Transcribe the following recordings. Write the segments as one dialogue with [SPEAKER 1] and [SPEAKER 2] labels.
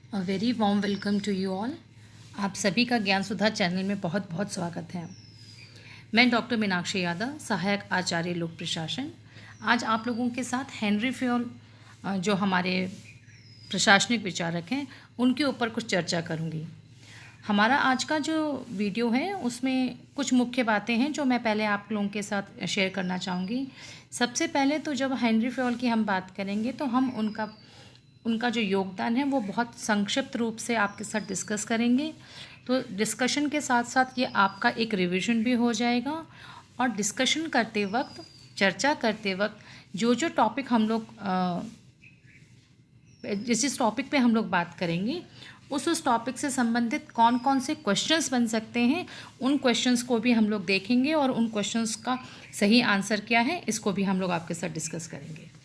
[SPEAKER 1] A very warm welcome to you all. आप सभी का ज्ञान सुधा चैनल में बहुत बहुत स्वागत है। मैं डॉक्टर मीनाक्षी यादव, सहायक आचार्य लोक प्रशासन। आज आप लोगों के साथ हेनरी फ्योल जो हमारे प्रशासनिक विचारक हैं, उनके ऊपर कुछ चर्चा करूंगी। हमारा आज का जो वीडियो है उसमें कुछ मुख्य बातें हैं जो मैं पहले आप लोगों के साथ शेयर करना चाहूँगी। सबसे पहले तो जब हेनरी फ्योल की हम बात करेंगे तो हम उनका जो योगदान है वो बहुत संक्षिप्त रूप से आपके साथ डिस्कस करेंगे। तो डिस्कशन के साथ साथ ये आपका एक रिवीजन भी हो जाएगा और डिस्कशन करते वक्त, चर्चा करते वक्त जो जो टॉपिक हम लोग जिस टॉपिक पे हम लोग बात करेंगे उस टॉपिक से संबंधित कौन कौन से क्वेश्चंस बन सकते हैं, उन क्वेश्चंस को भी हम लोग देखेंगे और उन क्वेश्चंस का सही आंसर क्या है इसको भी हम लोग आपके साथ डिस्कस करेंगे।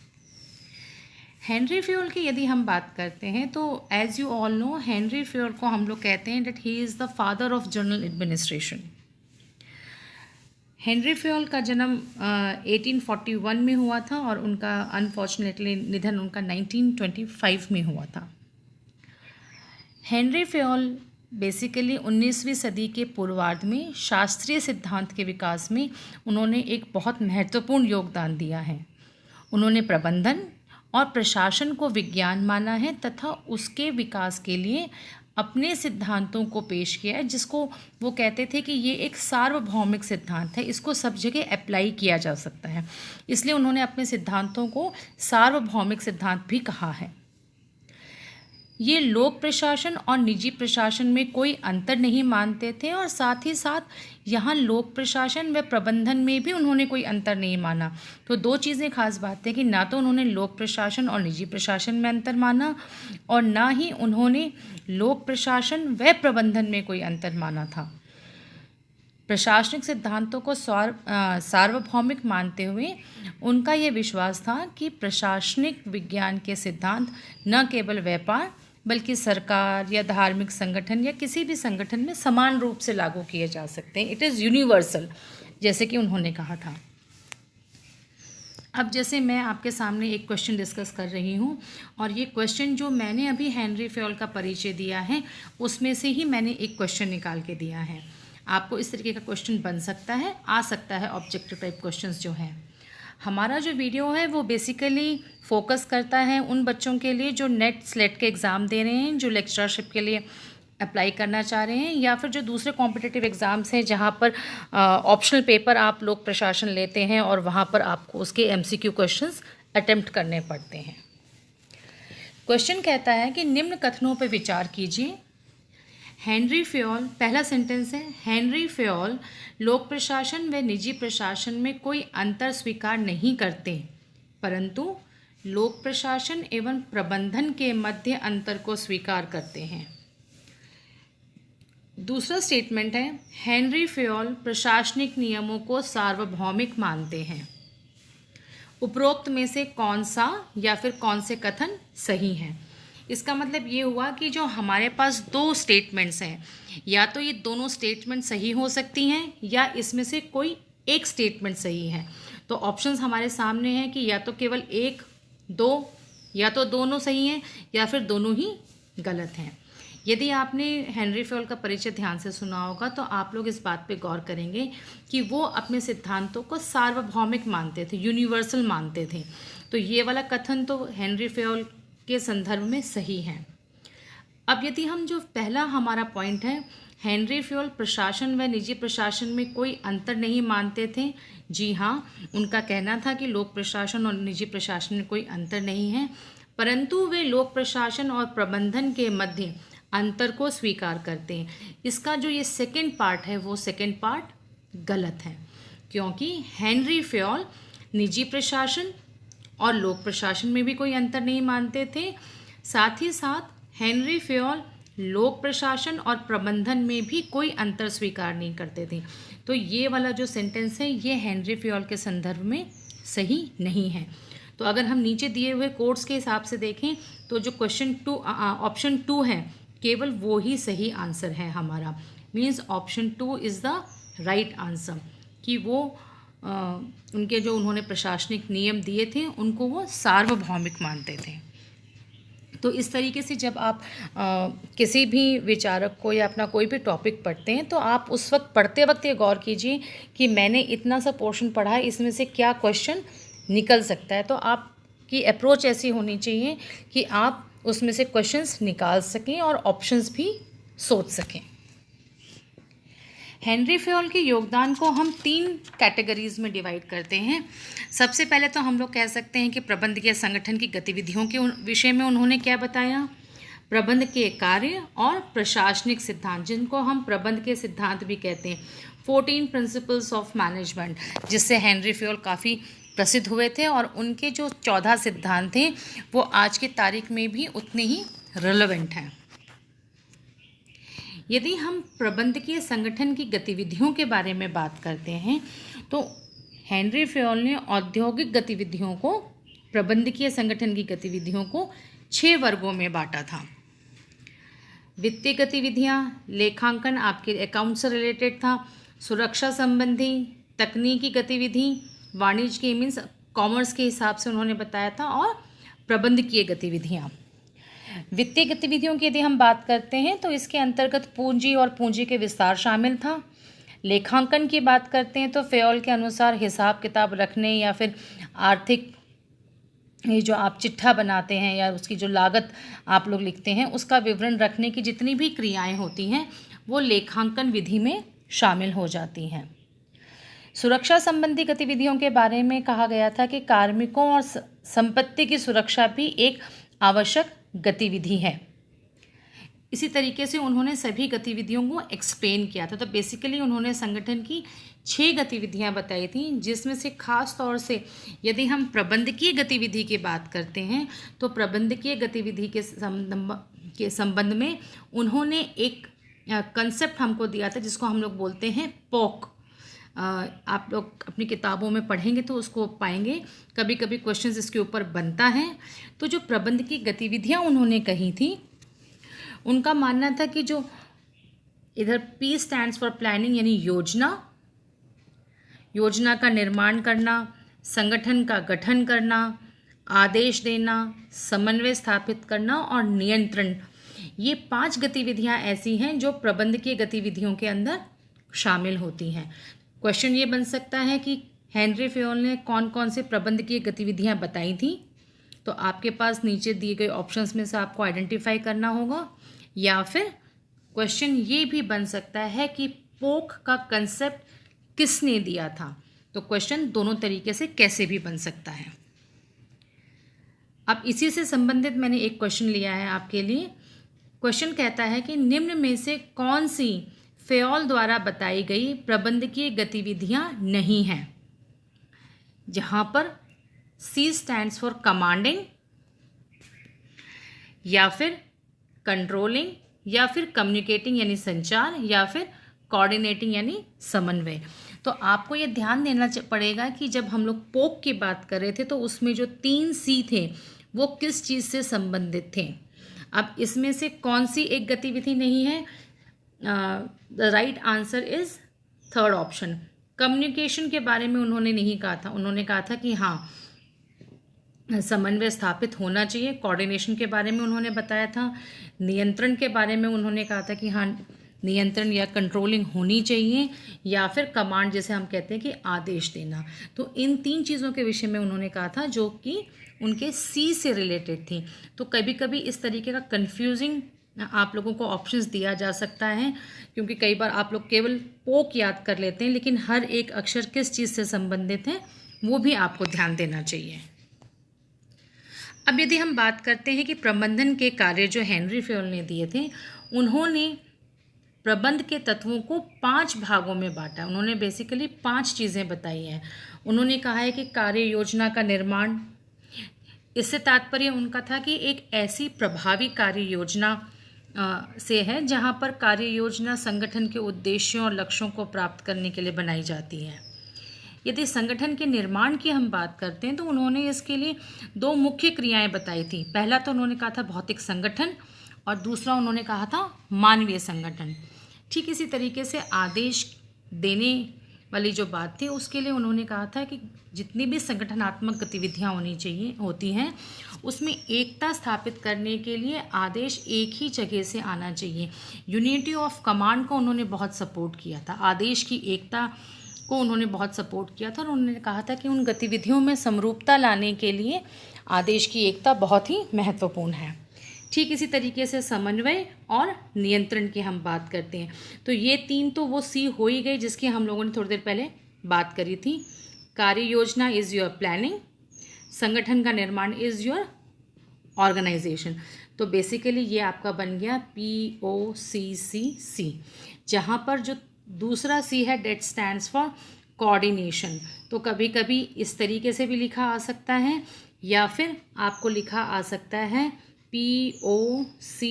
[SPEAKER 1] हेनरी फ्योल की यदि हम बात करते हैं तो as you all know, Henri Fayol को हम लोग कहते हैं that he is the father of general administration. Henri Fayol का जन्म 1841 में हुआ था और उनका अनफॉर्चुनेटली निधन उनका 1925 में हुआ था। हेनरी फ्योल बेसिकली 19वीं सदी के पूर्वार्ध में शास्त्रीय सिद्धांत के विकास में उन्होंने एक बहुत महत्वपूर्ण योगदान दिया है। उन्होंने प्रबंधन और प्रशासन को विज्ञान माना है तथा उसके विकास के लिए अपने सिद्धांतों को पेश किया है, जिसको वो कहते थे कि ये एक सार्वभौमिक सिद्धांत है, इसको सब जगह अप्लाई किया जा सकता है। इसलिए उन्होंने अपने सिद्धांतों को सार्वभौमिक सिद्धांत भी कहा है। ये लोक प्रशासन और निजी प्रशासन में कोई अंतर नहीं मानते थे और साथ ही साथ यहाँ लोक प्रशासन व प्रबंधन में भी उन्होंने कोई अंतर नहीं माना। तो दो चीज़ें खास बात है कि ना तो उन्होंने लोक प्रशासन और निजी प्रशासन में अंतर माना और ना ही उन्होंने लोक प्रशासन व प्रबंधन में कोई अंतर माना था। प्रशासनिक सिद्धांतों को सार्वभौमिक मानते हुए उनका ये विश्वास था कि प्रशासनिक विज्ञान के सिद्धांत न केवल व्यापार बल्कि सरकार या धार्मिक संगठन या किसी भी संगठन में समान रूप से लागू किए जा सकते हैं। इट इज़ यूनिवर्सल, जैसे कि उन्होंने कहा था। अब जैसे मैं आपके सामने एक क्वेश्चन डिस्कस कर रही हूँ और ये क्वेश्चन जो मैंने अभी हेनरी फ्योल का परिचय दिया है उसमें से ही मैंने एक क्वेश्चन निकाल के दिया है। आपको इस तरीके का क्वेश्चन बन सकता है, आ सकता है, ऑब्जेक्टिव टाइप क्वेश्चंस जो हैं। हमारा जो वीडियो है वो बेसिकली फोकस करता है उन बच्चों के लिए जो नेट स्लेट के एग्ज़ाम दे रहे हैं, जो लेक्चरशिप के लिए अप्लाई करना चाह रहे हैं या फिर जो दूसरे कॉम्पिटिटिव एग्ज़ाम्स हैं जहाँ पर ऑप्शनल पेपर आप लोग प्रशासन लेते हैं और वहाँ पर आपको उसके एमसीक्यू क्वेश्चंस अटेम्प्ट करने पड़ते हैं। क्वेश्चन कहता है कि निम्न कथनों पर विचार कीजिए। हेनरी फ्योल, पहला सेंटेंस है, हेनरी फ्योल लोक प्रशासन व निजी प्रशासन में कोई अंतर स्वीकार नहीं करते, परंतु लोक प्रशासन एवं प्रबंधन के मध्य अंतर को स्वीकार करते हैं। दूसरा स्टेटमेंट है, हेनरी फ्योल प्रशासनिक नियमों को सार्वभौमिक मानते हैं। उपरोक्त में से कौन सा या फिर कौन से कथन सही हैं? इसका मतलब ये हुआ कि जो हमारे पास दो स्टेटमेंट्स हैं, या तो ये दोनों स्टेटमेंट सही हो सकती हैं या इसमें से कोई एक स्टेटमेंट सही है। तो ऑप्शंस हमारे सामने हैं कि या तो केवल एक, दो, या तो दोनों सही हैं या फिर दोनों ही गलत हैं। यदि आपने हेनरी फ्योल का परिचय ध्यान से सुना होगा तो आप लोग इस बात पे गौर करेंगे कि वो अपने सिद्धांतों को सार्वभौमिक मानते थे, यूनिवर्सल मानते थे। तो ये वाला कथन तो हेनरी फ्योल के संदर्भ में सही है। अब यदि हम जो पहला हमारा पॉइंट है, हेनरी फ्योल प्रशासन व निजी प्रशासन में कोई अंतर नहीं मानते थे। जी हाँ, उनका कहना था कि लोक प्रशासन और निजी प्रशासन में कोई अंतर नहीं है, परंतु वे लोक प्रशासन और प्रबंधन के मध्य अंतर को स्वीकार करते हैं। इसका जो ये सेकंड पार्ट है वो सेकंड पार्ट गलत है, क्योंकि हेनरी फ्योल निजी प्रशासन और लोक प्रशासन में भी कोई अंतर नहीं मानते थे। साथ ही साथ हेनरी फ्योल लोक प्रशासन और प्रबंधन में भी कोई अंतर स्वीकार नहीं करते थे। तो ये वाला जो सेंटेंस है ये हेनरी फ्योल के संदर्भ में सही नहीं है। तो अगर हम नीचे दिए हुए कोड्स के हिसाब से देखें तो जो क्वेश्चन टू, ऑप्शन 2 है, केवल वो ही सही आंसर है हमारा। Means option 2 is the right answer, कि वो उनके जो उन्होंने प्रशासनिक नियम दिए थे उनको वो सार्वभौमिक मानते थे। तो इस तरीके से जब आप किसी भी विचारक को या अपना कोई भी टॉपिक पढ़ते हैं तो आप उस वक्त पढ़ते वक्त ये गौर कीजिए कि मैंने इतना सा पोर्शन पढ़ा है, इसमें से क्या क्वेश्चन निकल सकता है। तो आपकी अप्रोच ऐसी होनी चाहिए कि आप उसमें से क्वेश्चंस निकाल सकें और ऑप्शंस भी सोच सकें। हेनरी फेयोल के योगदान को हम 3 कैटेगरीज में डिवाइड करते हैं। सबसे पहले तो हम लोग कह सकते हैं कि प्रबंधकीय संगठन की गतिविधियों के विषय में उन्होंने क्या बताया, प्रबंध के कार्य और प्रशासनिक सिद्धांत, जिनको हम प्रबंध के सिद्धांत भी कहते हैं, 14 प्रिंसिपल्स ऑफ मैनेजमेंट, जिससे हेनरी फेयोल काफ़ी प्रसिद्ध हुए थे और उनके जो 14 सिद्धांत थे वो आज की तारीख में भी उतने ही रिलेवेंट हैं। यदि हम प्रबंधकीय संगठन की गतिविधियों के बारे में बात करते हैं तो हेनरी फेयोल ने औद्योगिक गतिविधियों को, प्रबंधकीय संगठन की गतिविधियों को 6 वर्गों में बांटा था। वित्तीय गतिविधियां, लेखांकन आपके अकाउंट से रिलेटेड था, सुरक्षा संबंधी, तकनीकी गतिविधि, वाणिज्य के मीन्स कॉमर्स के हिसाब से उन्होंने बताया था, और प्रबंधकीय गतिविधियां। वित्तीय गतिविधियों की यदि हम बात करते हैं तो इसके अंतर्गत पूंजी और पूंजी के विस्तार शामिल था। लेखांकन की बात करते हैं तो फेयोल के अनुसार हिसाब किताब रखने या फिर आर्थिक, ये जो आप चिट्ठा बनाते हैं या उसकी जो लागत आप लोग लिखते हैं उसका विवरण रखने की जितनी भी क्रियाएं होती हैं वो लेखांकन विधि में शामिल हो जाती हैं। सुरक्षा संबंधी गतिविधियों के बारे में कहा गया था कि कार्मिकों और संपत्ति की सुरक्षा भी एक आवश्यक गतिविधि है। इसी तरीके से उन्होंने सभी गतिविधियों को एक्सप्लेन किया था। तो बेसिकली उन्होंने संगठन की 6 गतिविधियां बताई थी, जिसमें से खास तौर से यदि हम प्रबंधकीय गतिविधि की बात करते हैं तो प्रबंधकीय गतिविधि के संबंध में उन्होंने एक कंसेप्ट हमको दिया था जिसको हम लोग बोलते हैं पोक। आप लोग अपनी किताबों में पढ़ेंगे तो उसको पाएंगे, कभी कभी क्वेश्चंस इसके ऊपर बनता है। तो जो प्रबंध की गतिविधियां उन्होंने कही थी, उनका मानना था कि जो इधर P स्टैंड्स फॉर प्लानिंग यानी योजना का निर्माण करना, संगठन का गठन करना, आदेश देना, समन्वय स्थापित करना और नियंत्रण, ये 5 गतिविधियां ऐसी हैं जो प्रबंधकीय गतिविधियों के अंदर शामिल होती हैं। क्वेश्चन ये बन सकता है कि हेनरी फेयोल ने कौन कौन से प्रबंधकीय गतिविधियां बताई थी, तो आपके पास नीचे दिए गए ऑप्शंस में से आपको आइडेंटिफाई करना होगा। या फिर क्वेश्चन ये भी बन सकता है कि पोक का कंसेप्ट किसने दिया था। तो क्वेश्चन दोनों तरीके से कैसे भी बन सकता है। अब इसी से संबंधित मैंने एक क्वेश्चन लिया है आपके लिए। क्वेश्चन कहता है कि निम्न में से कौन सी फेयोल द्वारा बताई गई प्रबंधकीय गतिविधियां नहीं हैं, जहां पर C स्टैंड्स फॉर कमांडिंग या फिर कंट्रोलिंग या फिर कम्युनिकेटिंग यानी संचार या फिर कोऑर्डिनेटिंग यानी समन्वय। तो आपको ये ध्यान देना पड़ेगा कि जब हम लोग पोक की बात कर रहे थे तो उसमें जो 3 C थे वो किस चीज़ से संबंधित थे। अब इसमें से कौन सी एक गतिविधि नहीं है? The right answer is 3rd option. Communication के बारे में उन्होंने नहीं कहा था, उन्होंने कहा था कि हाँ समन्वय स्थापित होना चाहिए। कोऑर्डिनेशन के बारे में उन्होंने बताया था। नियंत्रण के बारे में उन्होंने कहा था कि हाँ नियंत्रण या कंट्रोलिंग होनी चाहिए, या फिर कमांड जैसे हम कहते हैं कि आदेश देना। तो इन 3 चीज़ों के विषय में उन्होंने कहा था जो कि उनके C से रिलेटेड थी। तो कभी कभी इस तरीके का कंफ्यूजिंग आप लोगों को ऑप्शंस दिया जा सकता है, क्योंकि कई बार आप लोग केवल पोक याद कर लेते हैं, लेकिन हर एक अक्षर किस चीज़ से संबंधित है वो भी आपको ध्यान देना चाहिए। अब यदि हम बात करते हैं कि प्रबंधन के कार्य जो हेनरी फेयोल ने दिए थे, उन्होंने प्रबंध के तत्वों को 5 भागों में बांटा। उन्होंने बेसिकली 5 चीज़ें बताई हैं। उन्होंने कहा है कि कार्य योजना का निर्माण, इससे तात्पर्य उनका था कि एक ऐसी प्रभावी कार्य योजना से है जहां पर कार्य योजना संगठन के उद्देश्यों और लक्ष्यों को प्राप्त करने के लिए बनाई जाती है। यदि संगठन के निर्माण की हम बात करते हैं तो उन्होंने इसके लिए 2 मुख्य क्रियाएं बताई थी। पहला तो उन्होंने कहा था भौतिक संगठन और दूसरा उन्होंने कहा था मानवीय संगठन। ठीक इसी तरीके से आदेश देने वाली जो बात थी उसके लिए उन्होंने कहा था कि जितनी भी संगठनात्मक गतिविधियां होती हैं उसमें एकता स्थापित करने के लिए आदेश एक ही जगह से आना चाहिए। यूनिटी ऑफ कमांड को उन्होंने बहुत सपोर्ट किया था, आदेश की एकता को उन्होंने बहुत सपोर्ट किया था और उन्होंने कहा था कि उन गतिविधियों में समरूपता लाने के लिए आदेश की एकता बहुत ही महत्वपूर्ण है। ठीक इसी तरीके से समन्वय और नियंत्रण की हम बात करते हैं। तो ये तीन तो वो सी हो ही गई जिसकी हम लोगों ने थोड़ी देर पहले बात करी थी। कार्य योजना इज़ योर प्लानिंग, संगठन का निर्माण इज़ योर ऑर्गेनाइजेशन। तो बेसिकली ये आपका बन गया POCCC, जहाँ पर जो दूसरा सी है डेट स्टैंड्स फॉर कोऑर्डिनेशन। तो कभी कभी इस तरीके से भी लिखा आ सकता है या फिर आपको लिखा आ सकता है POCC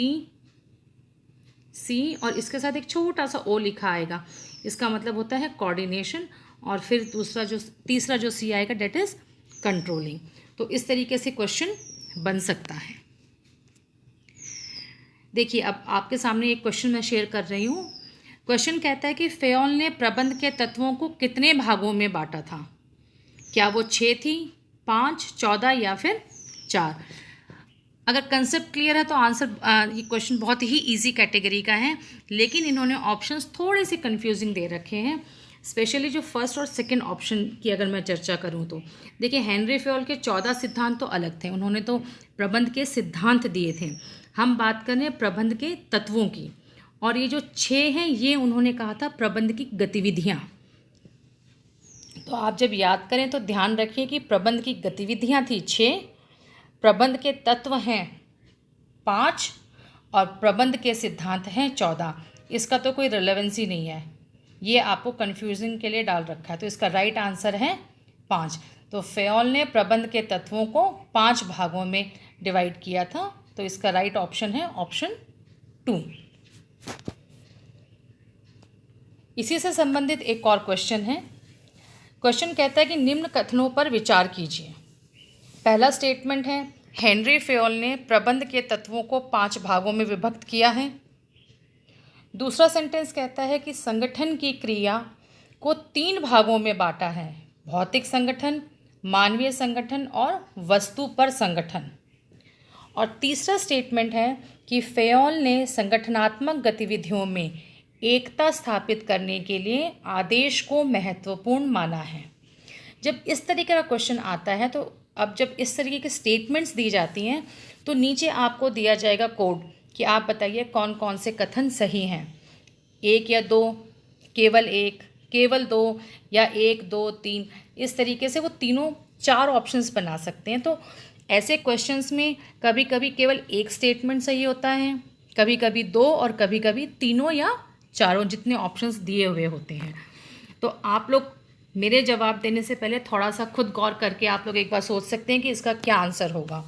[SPEAKER 1] और इसके साथ एक छोटा सा O लिखा आएगा, इसका मतलब होता है कोऑर्डिनेशन। और फिर तीसरा जो सी आएगा डेट इज कंट्रोलिंग। तो इस तरीके से क्वेश्चन बन सकता है। देखिए अब आपके सामने एक क्वेश्चन मैं शेयर कर रही हूँ। क्वेश्चन कहता है कि फेयोल ने प्रबंध के तत्वों को कितने भागों में बांटा था? क्या वो 6 थी, 5, 14 या फिर 4? अगर कंसेप्ट क्लियर है तो आंसर ये क्वेश्चन बहुत ही इजी कैटेगरी का है, लेकिन इन्होंने ऑप्शंस थोड़े से कंफ्यूजिंग दे रखे हैं। स्पेशली जो फर्स्ट और सेकंड ऑप्शन की अगर मैं चर्चा करूं तो देखिए, हेनरी फेयोल के 14 सिद्धांत तो अलग थे, उन्होंने तो प्रबंध के सिद्धांत दिए थे। हम बात कर रहे हैं प्रबंध के तत्वों की, और ये जो 6 हैं ये उन्होंने कहा था प्रबंध की गतिविधियाँ। तो आप जब याद करें तो ध्यान रखिए कि प्रबंध की गतिविधियाँ थी 6, प्रबंध के तत्व हैं 5 और प्रबंध के सिद्धांत हैं 14। इसका तो कोई रिलेवेंसी नहीं है, ये आपको कन्फ्यूजन के लिए डाल रखा है। तो इसका राइट आंसर है 5। तो फेयोल ने प्रबंध के तत्वों को 5 भागों में डिवाइड किया था। तो इसका राइट ऑप्शन है ऑप्शन 2। इसी से संबंधित एक और क्वेश्चन है। क्वेश्चन कहता है कि निम्न कथनों पर विचार कीजिए। पहला स्टेटमेंट है हेनरी फेयोल ने प्रबंध के तत्वों को 5 भागों में विभक्त किया है। दूसरा सेंटेंस कहता है कि संगठन की क्रिया को 3 भागों में बांटा है, भौतिक संगठन, मानवीय संगठन और वस्तु पर संगठन। और तीसरा स्टेटमेंट है कि फेयोल ने संगठनात्मक गतिविधियों में एकता स्थापित करने के लिए आदेश को महत्वपूर्ण माना है। जब इस तरीके का क्वेश्चन आता है तो अब जब इस तरीके की स्टेटमेंट्स दी जाती हैं तो नीचे आपको दिया जाएगा कोड कि आप बताइए कौन कौन से कथन सही हैं, 1 या 2, केवल 1, केवल 2 या 1, 2, 3। इस तरीके से वो तीनों 4 ऑप्शंस बना सकते हैं। तो ऐसे क्वेश्चंस में कभी कभी केवल एक स्टेटमेंट सही होता है, कभी कभी 2 और कभी कभी तीनों या चारों जितने ऑप्शंस दिए हुए होते हैं। तो आप लोग मेरे जवाब देने से पहले थोड़ा सा खुद गौर करके आप लोग एक बार सोच सकते हैं कि इसका क्या आंसर होगा।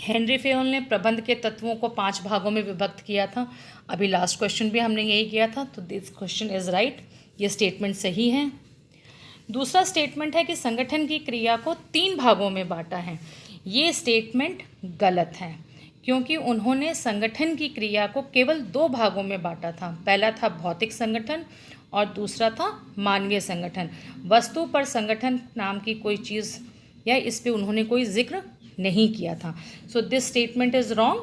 [SPEAKER 1] हेनरी फेयोल ने प्रबंध के तत्वों को 5 भागों में विभक्त किया था। अभी लास्ट क्वेश्चन भी हमने यही किया था, तो दिस क्वेश्चन इज़ राइट, ये स्टेटमेंट सही है। दूसरा स्टेटमेंट है कि संगठन की क्रिया को 3 भागों में बांटा है। ये स्टेटमेंट गलत है क्योंकि उन्होंने संगठन की क्रिया को केवल 2 भागों में बांटा था। पहला था भौतिक संगठन और दूसरा था मानवीय संगठन। वस्तु पर संगठन नाम की कोई चीज़ या इस पे उन्होंने कोई जिक्र नहीं किया था। So this statement is wrong.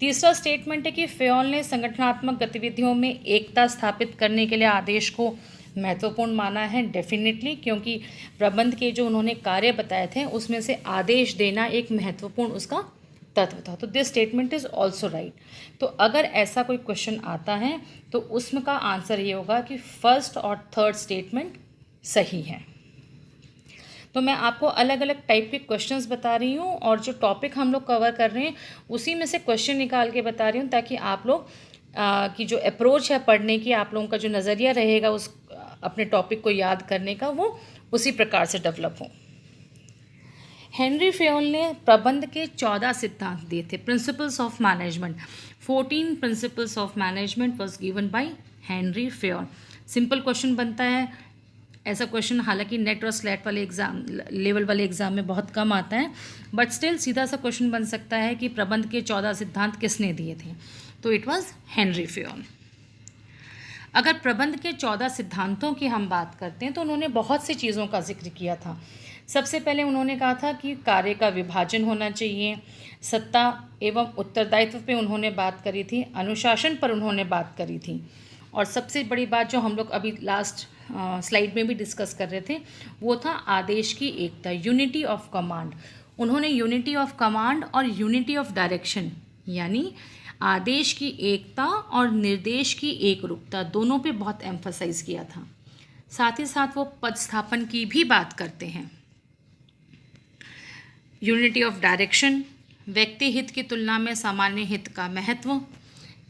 [SPEAKER 1] तीसरा स्टेटमेंट है कि फेयोल ने संगठनात्मक गतिविधियों में एकता स्थापित करने के लिए आदेश को महत्वपूर्ण माना है। डेफिनेटली, क्योंकि प्रबंध के जो उन्होंने कार्य बताए थे उसमें से आदेश देना एक महत्वपूर्ण उसका तत्व था। तो this statement is also right. तो अगर ऐसा कोई क्वेश्चन आता है तो उसमें का आंसर ये होगा कि फर्स्ट और थर्ड स्टेटमेंट सही है। तो मैं आपको अलग अलग टाइप के क्वेश्चंस बता रही हूँ और जो टॉपिक हम लोग कवर कर रहे हैं उसी में से क्वेश्चन निकाल के बता रही हूँ, ताकि आप लोग की जो अप्रोच है पढ़ने की, आप लोगों का जो नज़रिया रहेगा उस अपने टॉपिक को याद करने का, वो उसी प्रकार से डेवलप हो। हेनरी फेयोल ने प्रबंध के 14 सिद्धांत दिए थे, principles of management. 14 principles of management was given by Henri Fayol. Simple question बनता है। ऐसा क्वेश्चन हालांकि नेट और स्लेट वाले एग्जाम लेवल वाले एग्जाम में बहुत कम आता है, बट स्टिल सीधा सा क्वेश्चन बन सकता है कि प्रबंध के 14 सिद्धांत किसने दिए थे, तो इट वाज हेनरी फेयोल। अगर प्रबंध के 14 सिद्धांतों की हम बात करते हैं तो उन्होंने बहुत सी चीज़ों का जिक्र किया था। सबसे पहले उन्होंने कहा था कि कार्य का विभाजन होना चाहिए, सत्ता एवं उत्तरदायित्व पे उन्होंने बात करी थी, अनुशासन पर उन्होंने बात करी थी, और सबसे बड़ी बात जो हम लोग अभी लास्ट स्लाइड में भी डिस्कस कर रहे थे वो था आदेश की एकता, यूनिटी ऑफ कमांड। उन्होंने यूनिटी ऑफ कमांड और यूनिटी ऑफ डायरेक्शन यानी आदेश की एकता और निर्देश की एकरूपता दोनों पे बहुत एम्फसाइज किया था। साथ ही साथ वो पद स्थापन की भी बात करते हैं। यूनिटी ऑफ डायरेक्शन, व्यक्ति हित की तुलना में सामान्य हित का महत्व,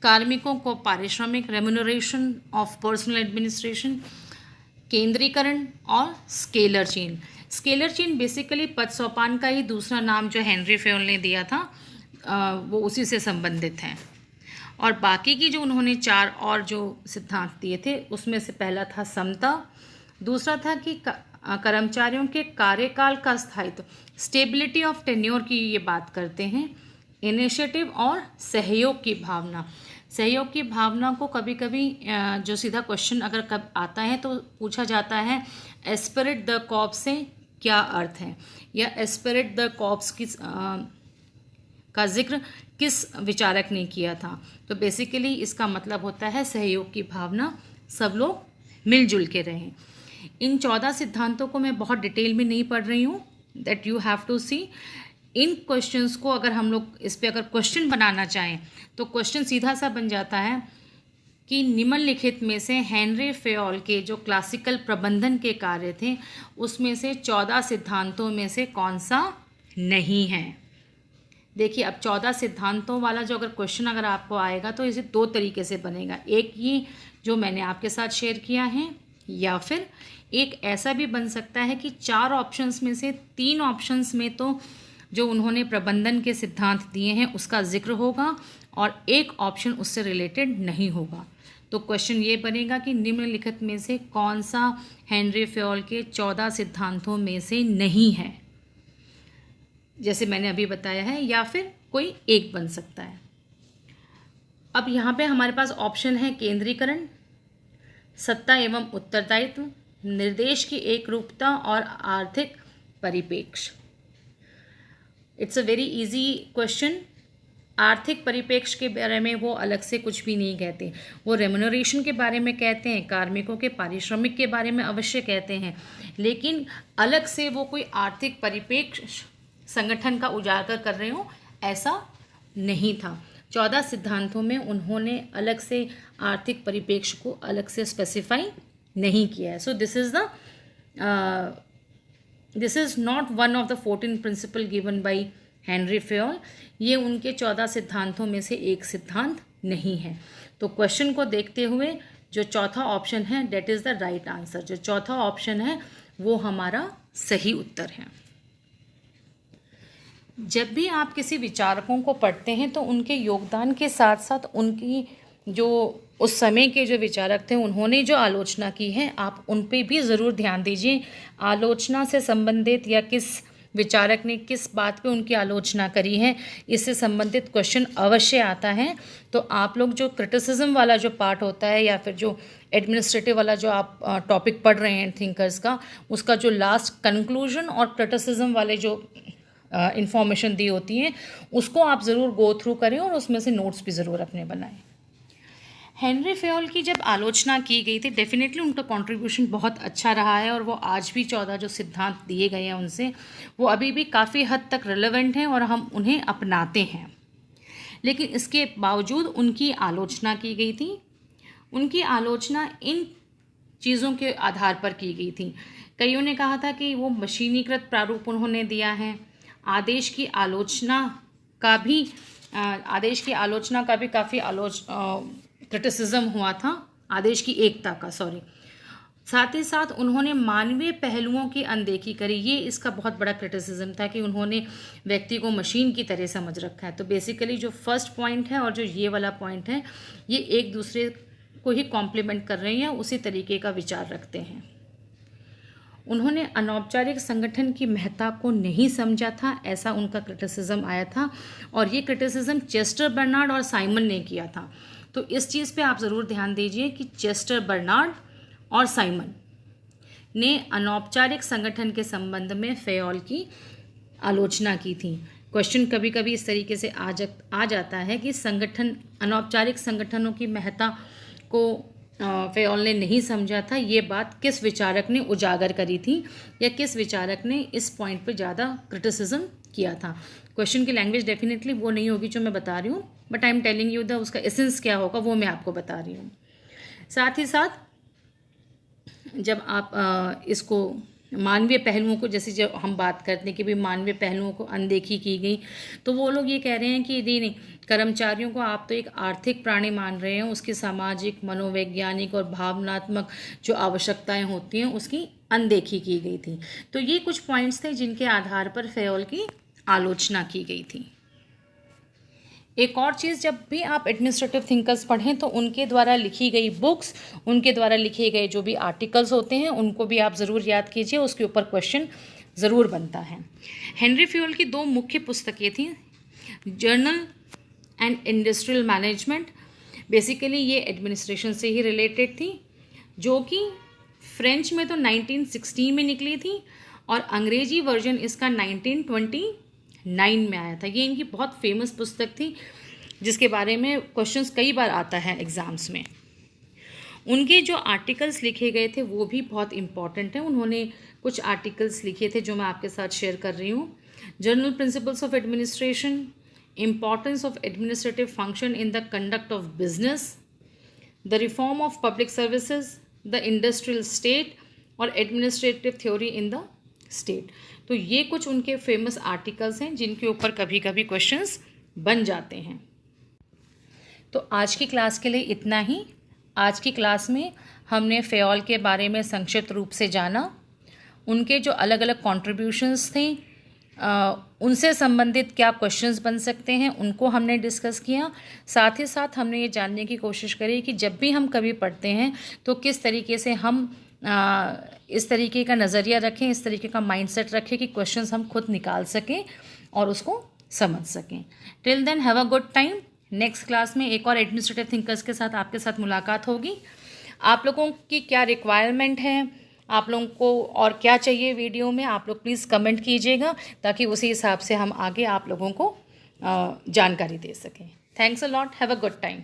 [SPEAKER 1] कार्मिकों को पारिश्रमिक, रेम्यूनरेशन ऑफ पर्सनल एडमिनिस्ट्रेशन, केंद्रीकरण और scalar chain. Scalar chain basically पद सोपान का ही दूसरा नाम जो हेनरी फेयोल ने दिया था वो उसी से संबंधित है। और बाकी की जो उन्होंने 4 और जो सिद्धांत दिए थे उसमें से पहला था समता, दूसरा था कि कर्मचारियों के कार्यकाल का स्थायित्व, स्टेबिलिटी ऑफ टेन्योर की ये बात करते हैं, इनिशिएटिव और सहयोग की भावना। सहयोग की भावना को कभी कभी जो सीधा क्वेश्चन अगर कब आता है तो पूछा जाता है एस्पिरिट द कॉर्प्स से क्या अर्थ है, या एस्पिरिट द कॉर्प्स का जिक्र किस विचारक ने किया था। तो बेसिकली इसका मतलब होता है सहयोग की भावना, सब लोग मिलजुल के रहें। इन 14 सिद्धांतों को मैं बहुत डिटेल में नहीं पढ़ रही हूँ, that you have to see. इन क्वेश्चंस को अगर हम लोग इस पे अगर क्वेश्चन बनाना चाहें तो क्वेश्चन सीधा सा बन जाता है कि निम्नलिखित में से हेनरी फेयोल के जो क्लासिकल प्रबंधन के कार्य थे उसमें से 14 सिद्धांतों में से कौन सा नहीं है। देखिए अब 14 सिद्धांतों वाला जो अगर क्वेश्चन अगर आपको आएगा तो इसे 2 तरीके से बनेगा, एक ये जो मैंने आपके साथ शेयर किया है, या फिर एक ऐसा भी बन सकता है कि 4 ऑप्शंस में से 3 ऑप्शंस में तो जो उन्होंने प्रबंधन के सिद्धांत दिए हैं उसका जिक्र होगा और एक ऑप्शन उससे रिलेटेड नहीं होगा। तो क्वेश्चन ये बनेगा कि निम्नलिखित में से कौन सा हेनरी फेयोल के 14 सिद्धांतों में से नहीं है, जैसे मैंने अभी बताया है, या फिर कोई एक बन सकता है। अब यहाँ पे हमारे पास ऑप्शन है केंद्रीकरण, सत्ता एवं उत्तरदायित्व, निर्देश की एकरूपता और आर्थिक परिप्रेक्ष्य। It's a very easy question. आर्थिक परिप्रेक्ष्य के बारे में वो अलग से कुछ भी नहीं कहते, वो रेम्यूनरेशन के बारे में कहते हैं, कार्मिकों के पारिश्रमिक के बारे में अवश्य कहते हैं, लेकिन अलग से वो कोई आर्थिक परिप्रेक्ष्य संगठन का उजागर कर रहे हो ऐसा नहीं था। 14 सिद्धांतों में उन्होंने अलग से आर्थिक परिप्रेक्ष्य को अलग से स्पेसिफाई नहीं किया है। So this is not one of the 14 principle given by Henri Fayol. ये उनके 14 सिद्धांतों में से एक सिद्धांत नहीं है। तो क्वेश्चन को देखते हुए जो चौथा ऑप्शन है that is the right answer. जो चौथा ऑप्शन है वो हमारा सही उत्तर है। जब भी आप किसी विचारकों को पढ़ते हैं तो उनके योगदान के साथ साथ उनकी जो उस समय के जो विचारक थे उन्होंने जो आलोचना की है आप उन पे भी ज़रूर ध्यान दीजिए। आलोचना से संबंधित या किस विचारक ने किस बात पे उनकी आलोचना करी है इससे संबंधित क्वेश्चन अवश्य आता है। तो आप लोग जो क्रिटिसिज्म वाला जो पार्ट होता है या फिर जो एडमिनिस्ट्रेटिव वाला जो आप टॉपिक पढ़ रहे हैं थिंकर्स का, उसका जो लास्ट कंक्लूजन और क्रिटिसिज्म वाले जो इंफॉर्मेशन दी होती है उसको आप ज़रूर गो थ्रू करें और उसमें से नोट्स भी ज़रूर अपने बनाएं। हेनरी फेयोल की जब आलोचना की गई थी डेफिनेटली उनका कंट्रीब्यूशन बहुत अच्छा रहा है और वो आज भी 14 जो सिद्धांत दिए गए हैं उनसे वो अभी भी काफ़ी हद तक रिलेवेंट हैं और हम उन्हें अपनाते हैं। लेकिन इसके बावजूद उनकी आलोचना की गई थी। उनकी आलोचना इन चीज़ों के आधार पर की गई थी। कईयों ने कहा था कि वो मशीनीकृत प्रारूप उन्होंने दिया है। आदेश की आलोचना का भी काफ़ी क्रिटिसिज्म हुआ था, आदेश की एकता का, साथ ही साथ उन्होंने मानवीय पहलुओं की अनदेखी करी। ये इसका बहुत बड़ा क्रिटिसिज्म था कि उन्होंने व्यक्ति को मशीन की तरह समझ रखा है। तो बेसिकली जो फर्स्ट पॉइंट है और जो ये वाला पॉइंट है ये एक दूसरे को ही कॉम्प्लीमेंट कर रहे हैं, उसी तरीके का विचार रखते हैं। उन्होंने अनौपचारिक संगठन की महत्ता को नहीं समझा था, ऐसा उनका क्रिटिसिज्म आया था। और ये क्रिटिसिज्म चेस्टर बर्नार्ड और साइमन ने किया था। तो इस चीज़ पे आप ज़रूर ध्यान दीजिए कि चेस्टर बर्नार्ड और साइमन ने अनौपचारिक संगठन के संबंध में फेयोल की आलोचना की थी। क्वेश्चन कभी कभी इस तरीके से आ जाता है कि अनौपचारिक संगठनों की महत्ता को फेयोल ने नहीं समझा था। ये बात किस विचारक ने उजागर करी थी या किस विचारक ने इस पॉइंट पर ज़्यादा क्रिटिसिज्म किया था। क्वेश्चन की लैंग्वेज डेफिनेटली वो नहीं होगी जो मैं बता रही हूँ, but I am telling you उसका एसेंस क्या होगा वो मैं आपको बता रही हूँ। साथ ही साथ जब आप इसको मानवीय पहलुओं को, जैसे जब हम बात करते हैं कि भाई मानवीय पहलुओं को अनदेखी की गई, तो वो लोग ये कह रहे हैं कि नहीं, कर्मचारियों को आप तो एक आर्थिक प्राणी मान रहे हैं, उसकी सामाजिक, मनोवैज्ञानिक और भावनात्मक जो आवश्यकताएं होती हैं उसकी अनदेखी की गई थी। तो ये कुछ पॉइंट्स थे जिनके आधार पर फेयोल की आलोचना की गई थी। एक और चीज़, जब भी आप एडमिनिस्ट्रेटिव थिंकर्स पढ़ें तो उनके द्वारा लिखी गई बुक्स, उनके द्वारा लिखे गए जो भी आर्टिकल्स होते हैं उनको भी आप ज़रूर याद कीजिए, उसके ऊपर क्वेश्चन ज़रूर बनता है। हेनरी फेयोल की 2 मुख्य पुस्तकें थी, journal and industrial management. Basically ये एडमिनिस्ट्रेशन से ही रिलेटेड थी, जो कि फ्रेंच में तो 1916 में निकली थी और अंग्रेजी वर्जन इसका 1929 में आया था। ये इनकी बहुत फेमस पुस्तक थी जिसके बारे में क्वेश्चंस कई बार आता है एग्ज़ाम्स में। उनके जो आर्टिकल्स लिखे गए थे वो भी बहुत इम्पॉर्टेंट हैं। उन्होंने कुछ आर्टिकल्स लिखे थे जो मैं आपके साथ शेयर कर रही हूँ। General principles of administration, importance of administrative function in the conduct of business, the reform of public services, the industrial state और administrative theory in the state. तो ये कुछ उनके फेमस आर्टिकल्स हैं जिनके ऊपर कभी कभी क्वेश्चंस बन जाते हैं। तो आज की क्लास के लिए इतना ही। आज की क्लास में हमने फेयोल के बारे में संक्षिप्त रूप से जाना, उनके जो अलग अलग कॉन्ट्रीब्यूशंस थे उनसे संबंधित क्या क्वेश्चंस बन सकते हैं उनको हमने डिस्कस किया। साथ ही साथ हमने ये जानने की कोशिश करी कि जब भी हम कभी पढ़ते हैं तो किस तरीके से हम इस तरीके का नज़रिया रखें, इस तरीके का माइंडसेट रखें कि क्वेश्चंस हम खुद निकाल सकें और उसको समझ सकें। Till then have a good time. Next class में एक और एडमिनिस्ट्रेटिव थिंकर्स के साथ आपके साथ मुलाकात होगी। आप लोगों की क्या रिक्वायरमेंट है, आप लोगों को और क्या चाहिए वीडियो में, आप लोग प्लीज़ कमेंट कीजिएगा ताकि उसी हिसाब से हम आगे आप लोगों को जानकारी दे सकें। Thanks a lot, have a good time.